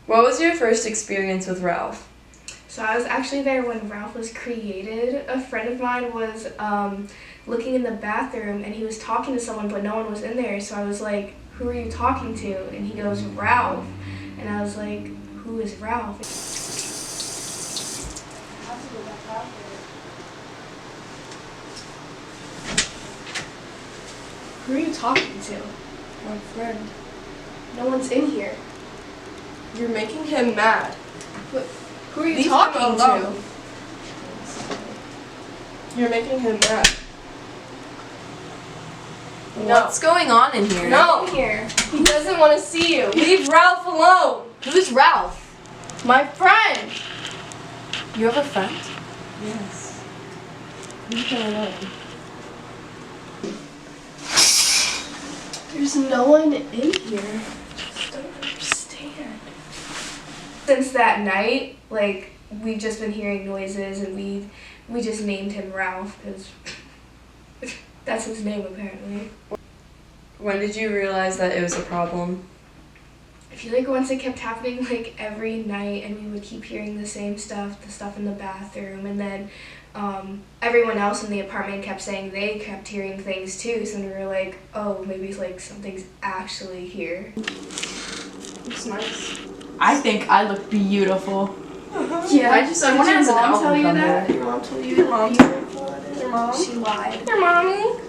What was your first experience with Ralph? So I was actually there when Ralph was created. A friend of mine was looking in the bathroom and he was talking to someone but no one was in there. So I was like, who are you talking to? And he goes, Ralph. And I was like, who is Ralph? Who are you talking to? My friend. No one's in here. You're making him mad. What? Who are you Leave him talking alone. to? You're making him mad. No. What's going on in here? No. Here. He doesn't want to see you. Leave Ralph alone. Who's Ralph? My friend. You have a friend? Yes. Leave him alone. There's no one in here. I just don't understand. Since that night, like, we've just been hearing noises and we just named him Ralph because that's his name apparently. When did you realize that it was a problem? I feel like once it kept happening like every night and we would keep hearing the same stuff, the stuff in the bathroom, and then everyone else in the apartment kept saying they kept hearing things too, so we were like, oh, maybe like something's actually here. Looks nice. I think I look beautiful. Yeah, I just did someone your has an mom album tell you cover. that? Your mom told you Your mom. Your mom? She lied. Your mommy? Go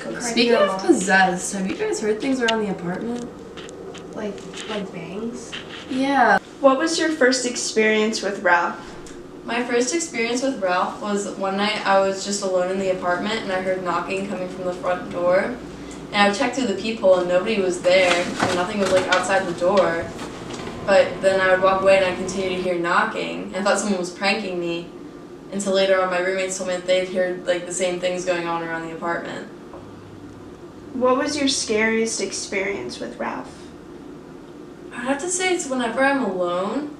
cry to Speaking your of mom. possessed, have you guys heard things around the apartment? like bangs. Yeah. What was your first experience with Ralph? My first experience with Ralph was one night I was just alone in the apartment and I heard knocking coming from the front door. And I checked through the peephole and nobody was there and nothing was like outside the door. But then I would walk away and I'd continue to hear knocking. I thought someone was pranking me until later on my roommates told me that they'd heard like the same things going on around the apartment. What was your scariest experience with Ralph? I'd have to say it's whenever I'm alone.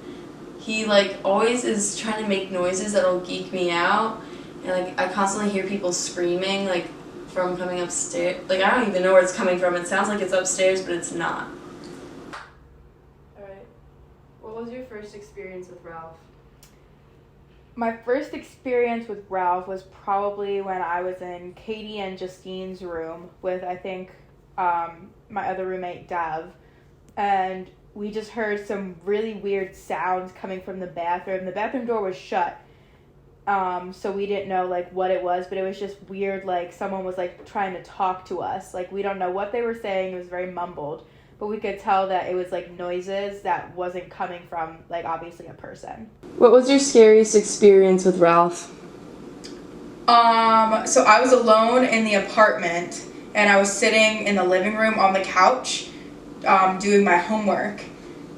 He like always is trying to make noises that'll geek me out, and like I constantly hear people screaming like from coming upstairs. Like I don't even know where it's coming from. It sounds like it's upstairs, but it's not. All right. What was your first experience with Ralph? My first experience with Ralph was probably when I was in Katie and Justine's room with, I think, my other roommate, Dev. And we just heard some really weird sounds coming from the bathroom. The bathroom door was shut, so we didn't know, like, what it was. But it was just weird, like, someone was, like, trying to talk to us. Like, we don't know what they were saying. It was very mumbled. But we could tell that it was, like, noises that wasn't coming from, like, obviously a person. What was your scariest experience with Ralph? So I was alone in the apartment, and I was sitting in the living room on the couch, doing my homework,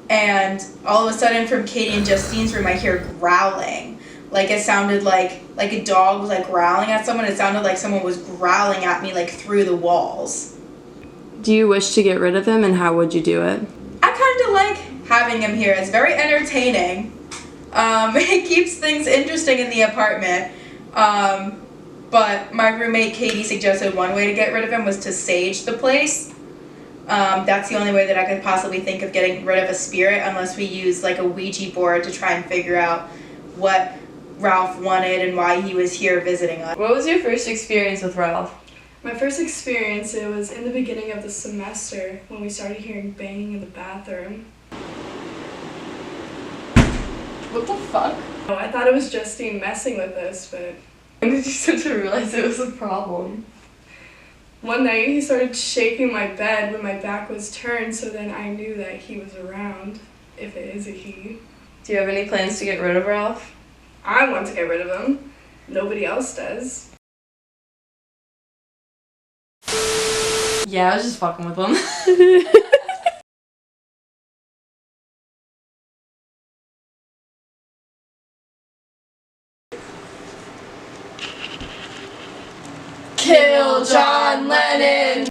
and all of a sudden from Katie and Justine's room I hear growling. Like it sounded like a dog was like growling at someone. It sounded like someone was growling at me like through the walls. Do you wish to get rid of him, and how would you do it? I kind of like having him here. It's very entertaining. It keeps things interesting in the apartment. But my roommate Katie suggested one way to get rid of him was to sage the place. That's the only way that I could possibly think of getting rid of a spirit, unless we use like a Ouija board to try and figure out what Ralph wanted and why he was here visiting us. What was your first experience with Ralph? My first experience, it was in the beginning of the semester when we started hearing banging in the bathroom. What the fuck? Oh, I thought it was Justine messing with us, but When did you start to realize it was a problem? one night he started shaking my bed when my back was turned, so then I knew that he was around, if it is a he. Do you have any plans to get rid of Ralph? I want to get rid of him. Nobody else does. Yeah, I was just fucking with him. Kill John Lennon!